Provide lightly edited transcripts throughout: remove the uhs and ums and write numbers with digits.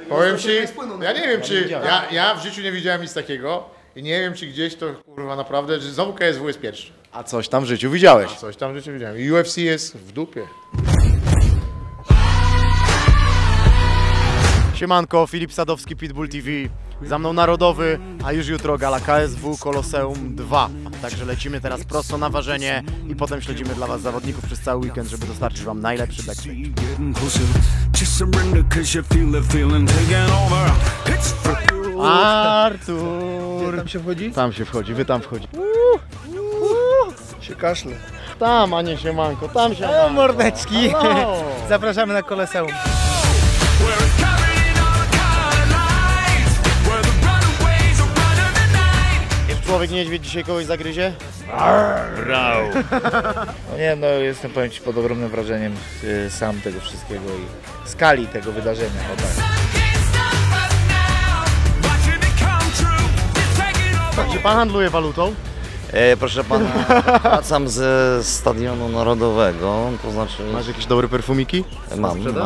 Powiem ci, ja nie wiem czy, ja w życiu nie widziałem nic takiego i nie wiem czy gdzieś to kurwa naprawdę, że znowu KSW jest pierwszy. A coś tam w życiu widziałeś. Coś tam w życiu widziałem. I UFC jest w dupie. Siemanko, Filip Sadowski, Pitbull TV. Za mną Narodowy, a już jutro gala KSW Koloseum 2. Także lecimy teraz prosto na ważenie i potem śledzimy dla Was zawodników przez cały weekend, żeby dostarczyć Wam najlepszy backstage. Artur! Tam się wchodzi? Tam się wchodzi, wy tam wchodzi. Się kaszle. Tam, a nie siemanko, tam się. Mordeczki! Hello. Zapraszamy na Koloseum. Człowiek niedźwiedź dzisiaj kogoś zagryzie? No nie, no jestem, powiem Ci, pod ogromnym wrażeniem sam tego wszystkiego i skali tego wydarzenia. O tak. Czy pan handluje walutą? Proszę pana, wracam ze Stadionu Narodowego, to znaczy... Masz jakieś dobre perfumiki?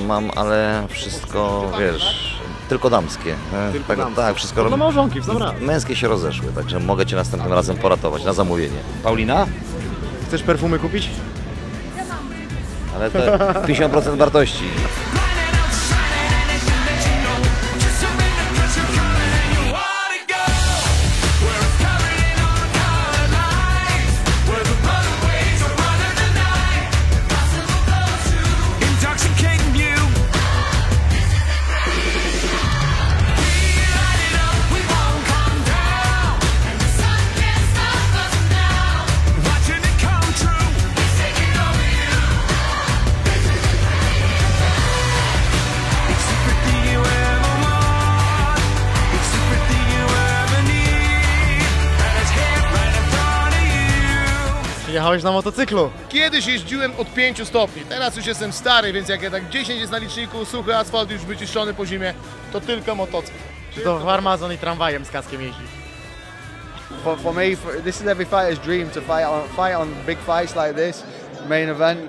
Mam, ale wszystko, wiesz, tylko damskie. Tylko damskie. Tak, wszystko No małżonki w sam raz. męskie się rozeszły, także mogę Cię następnym razem poratować na zamówienie. Paulina? Chcesz perfumy kupić? Ale to 50% wartości. Jechałeś na motocyklu. Kiedyś jeździłem od 5 stopni, teraz już jestem stary, więc jak tak 10 jest na liczniku, suchy asfalt już wyczyszczony po zimie, to tylko motocykl. Czy to farmazon i tramwajem z kaskiem jeździ? For me, this is every fighter's dream to fight on big fights like this, main event.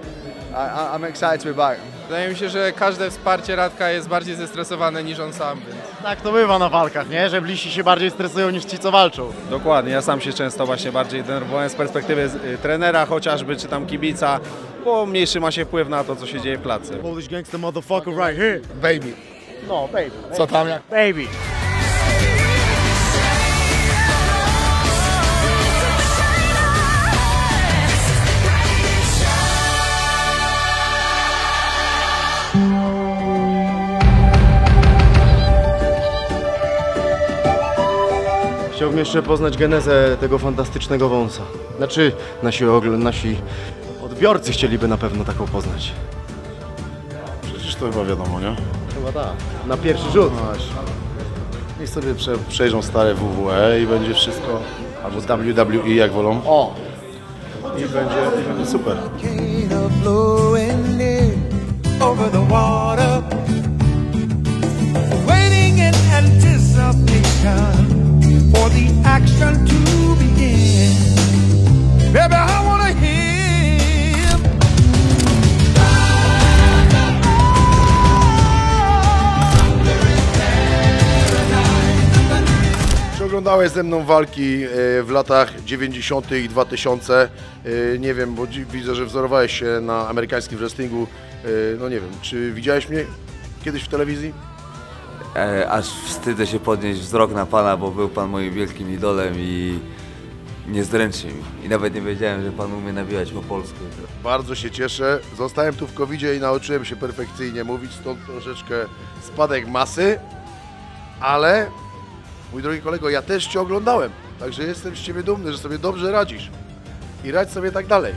I'm excited to be back. Wydaje mi się, że każde wsparcie Radka jest bardziej zestresowane niż on sam, więc... Tak to bywa na walkach, nie? Że bliżsi się bardziej stresują niż ci, co walczą. Dokładnie, ja sam się często właśnie bardziej denerwowałem z perspektywy trenera chociażby, czy tam kibica, bo mniejszy ma się wpływ na to, co się dzieje w klatce. Polish gangster motherfucker right here. Baby. No, baby. Co tam jak? Baby. Chciałbym jeszcze poznać genezę tego fantastycznego wąsa. Znaczy, nasi odbiorcy chcieliby na pewno taką poznać. Przecież to chyba wiadomo, nie? Chyba tak. Na pierwszy rzut. No właśnie. Niech sobie przejrzą stare WWE i będzie wszystko, albo WWE jak wolą. O! I będzie super. For the action to begin, baby, I wanna hear. Czy oglądałeś ze mną walki w latach 90. i 2000? Nie wiem, bo widzę, że wzorowałeś się na amerykańskim wrestlingu. No nie wiem, czy widziałeś mnie kiedyś w telewizji? Aż wstydzę się podnieść wzrok na Pana, bo był Pan moim wielkim idolem i nie zdręczy mi. I nawet nie wiedziałem, że Pan umie nawijać po polsku. Bardzo się cieszę. Zostałem tu w COVID-zie i nauczyłem się perfekcyjnie mówić, stąd troszeczkę spadek masy, ale mój drogi kolego, ja też Cię oglądałem, także jestem z Ciebie dumny, że sobie dobrze radzisz i radź sobie tak dalej.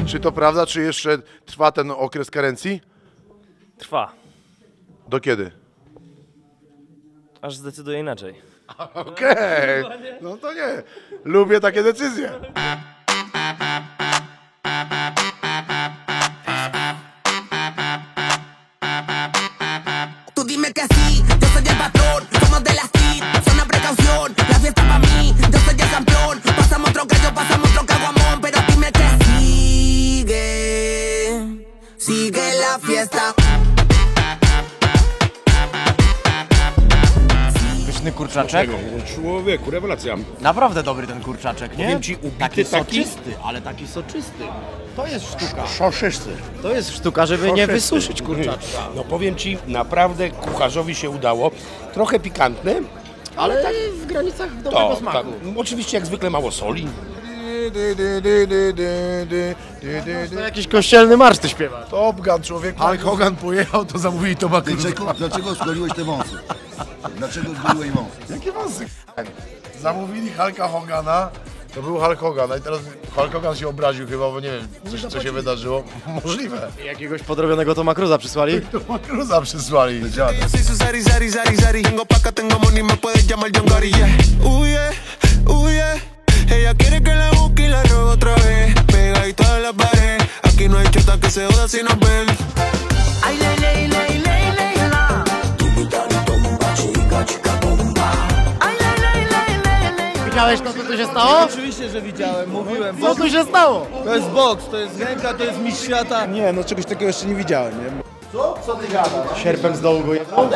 Czy to prawda, czy jeszcze trwa ten okres karencji? Trwa. Do kiedy? Aż zdecyduję inaczej. Okej, no to nie. Lubię takie decyzje. Tú dime que sí, yo soy el patrón, somos de la street, zona precaución, la fiesta pa' mí, yo soy el campeón, pasamos otro gallo, pasamos otro caguamón, pero dime que sigue la fiesta. Pyszny kurczaczek. Człowieku, rewelacja. Naprawdę dobry ten kurczaczek, nie? Powiem ci, ubity taki taki- soczysty, ale taki soczysty. To jest sztuka. Szoszysty. To jest sztuka, żeby nie wysuszyć kurczaczka. No powiem ci, naprawdę kucharzowi się udało. Trochę pikantny, Ale tak w granicach dobrego smaku. Oczywiście jak zwykle mało soli. To jakiś kościelny marsz ty śpiewasz. Top Gun, człowiek. Hulk Hogan pojechał, to zamówili to Dlaczego skoliłeś te wąsy? Dlaczego skoliłeś wąsy? Jakie wąsy? Zamówili Hulka Hogana, to był Hulk Hogan, a i teraz Hulk Hogan się obraził chyba, bo nie wiem, co się wydarzyło. Możliwe. Jakiegoś podrobionego Toma Cruza przysłali? Toma Cruza przysłali. Soy su Sari, Sari, Sari, Sari. Tengo paca, tengo money, me puedes llamar John Gotti, yeah. Yeah. Ella quiere que la busque y la robo otra vez. Pegadito a la pared. Aquí no hay chota que se joda si nos ven. Ay, ley, la. Widziałeś to, co tu się stało? Oczywiście, że widziałem, mówiłem. Co tu się stało? To jest boks, to jest ręka, to jest mistrz świata. Nie, no czegoś takiego jeszcze nie widziałem, nie? Co ty gadasz? Sierpem z dołu go jechał?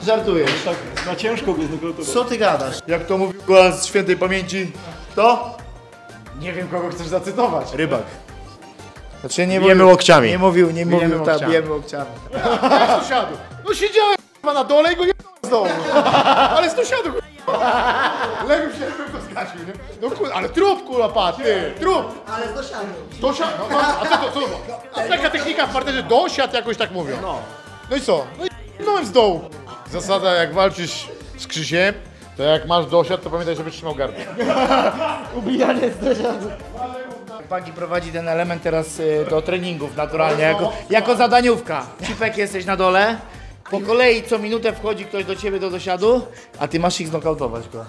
Żartujesz. Tak, na ciężko go znowu. Co ty gadasz? Jak to mówił głos z świętej pamięci? Kto? Nie wiem, kogo chcesz zacytować. Rybak. Znaczy nie Bijemy łokciami. Nie mówił, Bijemy tak, łokciami. bijemy łokciami. Sąsiadu. No siedziałem k***a, na dole i go nie z dołu. Ale sąsiadu k***a. Legł się, to zgasił, nie? No kurwa, ale trup kurwa padł, ty, trup. Ale z dosiadu. Dosiad, no, a co to było? Taka technika w parterze, dosiad jakoś tak mówią. No i co? No i no z dołu. Zasada, jak walczysz z Krzysiem, to jak masz dosiad, to pamiętaj, żebyś trzymał gardło. Ubijanie z dosiadu. Pagi prowadzi ten element teraz do treningów naturalnie, jako zadaniówka. Cipek jesteś na dole, po kolei co minutę wchodzi ktoś do ciebie do dosiadu, a ty masz ich znokautować go.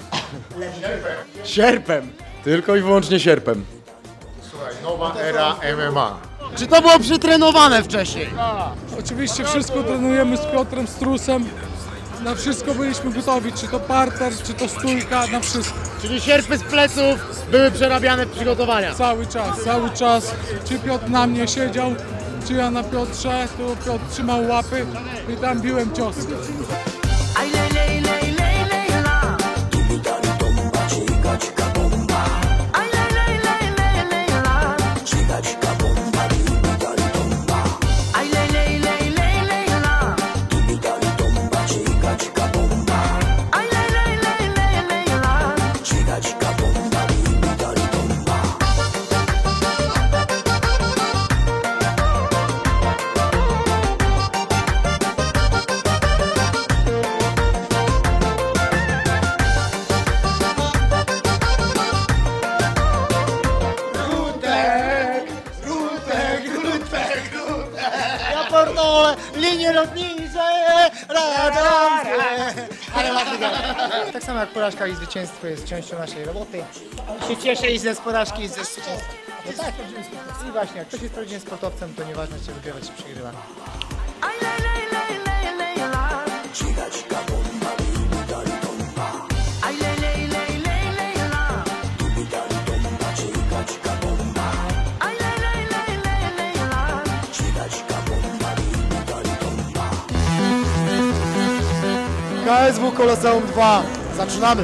Sierpem. Tylko i wyłącznie sierpem. Słuchaj, nowa era MMA. Czy to było przytrenowane wcześniej? Oczywiście wszystko trenujemy z Piotrem Strusem. Na wszystko byliśmy gotowi, czy to parter, czy to stójka, na wszystko. Czyli sierpy z pleców były przerabiane w przygotowania. Cały czas. Czy Piotr na mnie siedział, czy ja na Piotrze, tu Piotr trzymał łapy i tam biłem ciosy. Ay, ley, la. Ay, ley, la. Ay, ley, la. Ja pierdolę, linie lotnicze, radośnie. Ale ładnie gada. Tak samo jak porażka i zwycięstwo jest częścią naszej roboty. Się cieszę i z porażki i ze zwycięstwa. No tak, i właśnie, jak ktoś jest prawdziwym sportowcem, to nieważne czy wygrywa, czy przegrywa. KSW Koloseum 2. Zaczynamy.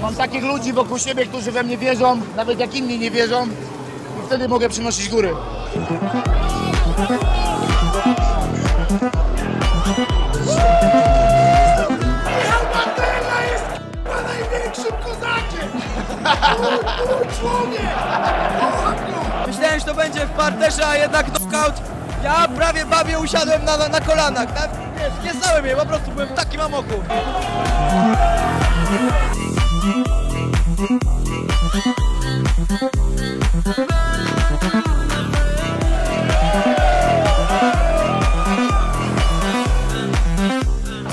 Mam takich ludzi wokół siebie, którzy we mnie wierzą, nawet jak inni nie wierzą. wtedy mogę przynosić góry. Największym kozakiem! Mój człowiek! Myślałem, że to będzie w parterze, a jednak knockout. Ja prawie babie usiadłem na kolanach. Wiesz, nie znałem jej, po prostu byłem w takim amoku.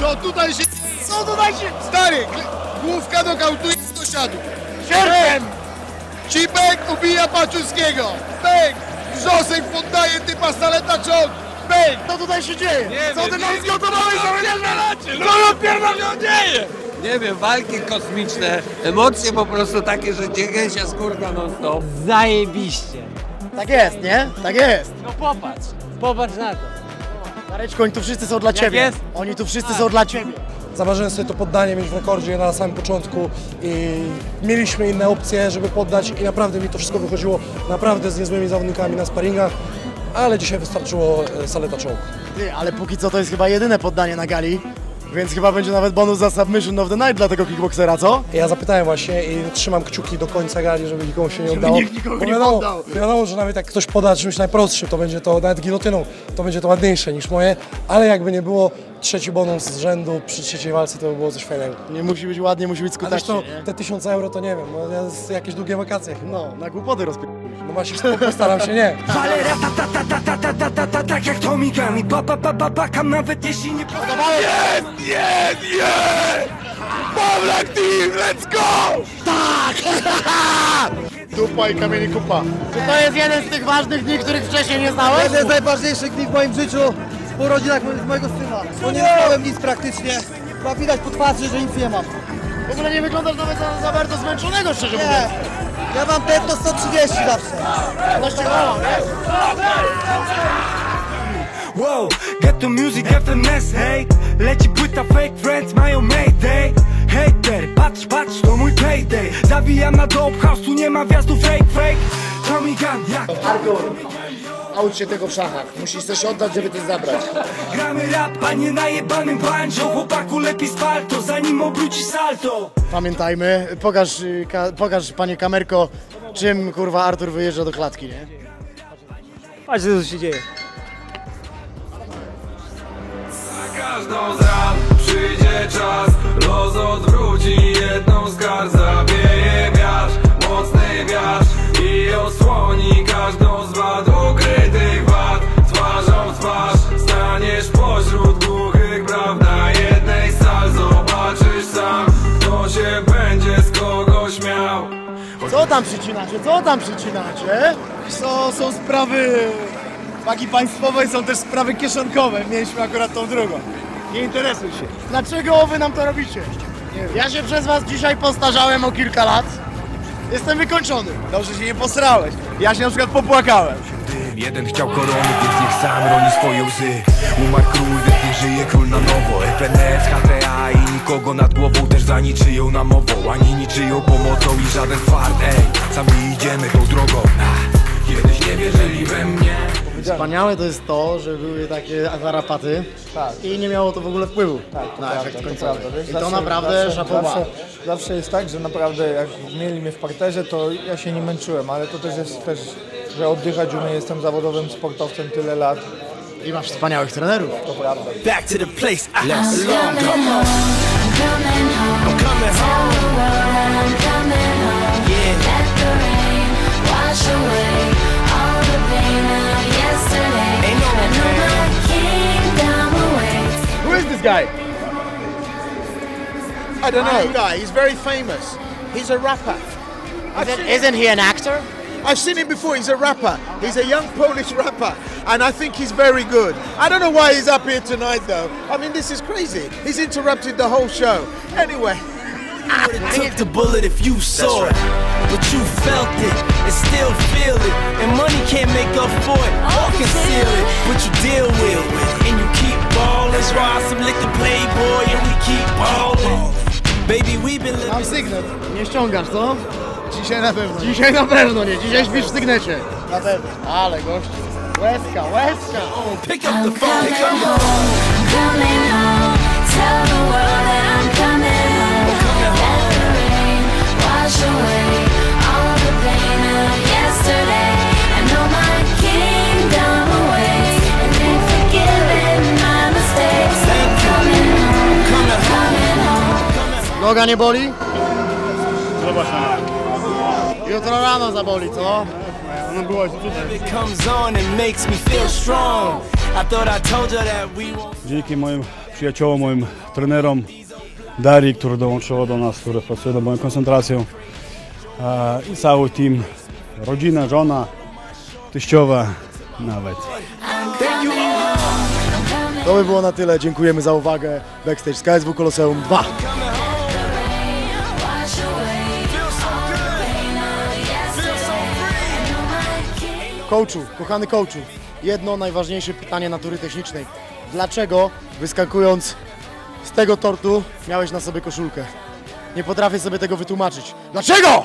Co tutaj się... Stary, główka nokautuje do siadu. Sierpem! Cipek ubija Paczuskiego. Bęk! Wrzosek poddaje typa Saleta czołg. Bęk! Co tutaj się dzieje? Co ty tam zgotowałeś? Co odpierdolę dzieje? Nie wiem, walki kosmiczne, emocje po prostu takie, że gęsia skórka non stop. Zajebiście. Tak jest, nie? Tak jest. No popatrz na to. Mareczko, oni tu wszyscy są dla ciebie. jest? Oni tu wszyscy są dla ciebie. Zaważyłem sobie to poddanie mieć w rekordzie na samym początku i mieliśmy inne opcje, żeby poddać i naprawdę mi to wszystko wychodziło naprawdę z niezłymi zawodnikami na sparingach, ale dzisiaj wystarczyło Saleta czołg. Ty, ale póki co to jest chyba jedyne poddanie na gali, więc chyba będzie nawet bonus za Submission of the Night dla tego kickboksera, co? Ja zapytałem właśnie i trzymam kciuki do końca gali, żeby nikomu się nie Żeby udało. nikt nikogo Bo nie wiadomo, poddał. wiadomo, że nawet jak ktoś poda czymś najprostszym, to będzie to nawet gilotyną, to będzie to ładniejsze niż moje, ale jakby nie było, trzeci bonus z rzędu przy trzeciej walce to by było coś fajnego. Nie musi być ładnie, musi być A zresztą skutecznie, nie? te 1000 euro to nie wiem, no jest jakieś długie wakacje chyba. No, na głupoty No właśnie postaram się nie. Ale tak jak Tomigami, bakam nawet jeśli nie Nie! Pawlak Team, let's go! Tak! Dupa i kamieni kupa. Czy to jest jeden z tych ważnych dni, których wcześniej nie znałeś? Jeden z najważniejszych dni w moim życiu, w urodzinach mojego syna. Bo nie miałem nic praktycznie, chyba widać po twarzy, że nic nie mam. W ogóle nie wyglądasz nawet za bardzo zmęczonego, szczerze mówiąc. Nie, ja mam tętno 130 zawsze. Wow, get the music FMS, hej. Leci płyta Fake Friends, mają Mayday. Hater, patrz, to mój payday. Zawijam na dope house, tu nie ma wjazdu fake. Tommy Gun, jak Artur, naucz się tego w szachach. Musisz coś oddać, żeby coś zabrać. gramy rap, a nie najebanym banjo. Chłopaku lepiej spal to, zanim obróci salto. Pamiętajmy, pokaż panie kamerko, czym kurwa Artur wyjeżdża do klatki, nie? Patrz co się dzieje. Każdą z ran przyjdzie czas, los odwróci jedną z kart. Zawieje wiatr, mocny wiatr i osłoni każdą z wad, ukrytych wad. Twarzą w twarz staniesz pośród głuchych braw. Na jednej z sal zobaczysz sam, kto się będzie z kogo śmiał. Co tam przycinacie? Są sprawy wagi państwowej, są też sprawy kieszonkowe. Mieliśmy akurat tą drugą. Nie interesuj się. Dlaczego wy nam to robicie? Ja się przez was dzisiaj postarzałem o kilka lat. Jestem wykończony. Dobrze się nie posrałeś. Ja się na przykład popłakałem. Jeden chciał korony, więc niech sam roni swoje łzy. Umarł król, więc niech żyje król na nowo. FNS, HTA i nikogo nad głową, też za niczyją namową, ani niczyją pomocą i żaden fart. Ej, sami idziemy tą drogą. Kiedyś nie wierzyli we mnie. Wspaniałe to jest to, że były takie tarapaty i nie miało to w ogóle wpływu na efekt końcowy. I to naprawdę szapoba. Zawsze jest tak, że naprawdę jak mieli mnie w parterze, to ja się nie męczyłem, ale to też jest że oddychać umiem, jestem zawodowym sportowcem tyle lat. I masz wspaniałych trenerów. To prawda. Back to the place I belong. I'm coming home. Yeah. Let the rain wash away all the pain of yesterday. Ain't no I know my kingdom awaits. Who is this guy? I don't know. Guy, he's very famous. He's a rapper. Isn't he an actor? I've seen him before. He's a rapper. He's a young Polish rapper, and I think he's very good. I don't know why he's up here tonight, though. I mean, this is crazy. He's interrupted the whole show. Anyway. Took the bullet if you saw it, but you felt it and still feel it. And money can't make up for it or conceal it, but you deal with it and you keep ballin'. Try some liquor, Playboy, and we keep ballin'. Baby, we've been living. Mam sygnet. Nie ściągasz, co? Dzisiaj na pewno. Dzisiaj na pewno nie. Dzisiaj śpisz w sygnecie. Na pewno. Ale gościu. Łezka, łezka. Pick up the phone, Coming home, tell the world that I'm coming home. Let the rain wash away all the pain of yesterday. I know my kingdom awaits, and they've forgiven my mistakes. I'm coming home, coming home. Noga nie boli? Jutro rano zaboli, co? Ona była tutaj. it comes on and makes me feel strong. I thought I told you that we won't. Dzięki moim przyjaciołom, moim trenerom, Darii, który dołączyła do nas, który pracuje nad moją koncentracją, i cały team, rodzina, żona, teściowa nawet. To by było na tyle. Dziękujemy za uwagę. Backstage z KSW Koloseum 2. Coachu, kochany coachu, jedno najważniejsze pytanie natury technicznej. Dlaczego, wyskakując z tego tortu, miałeś na sobie koszulkę? Nie potrafię sobie tego wytłumaczyć. Dlaczego?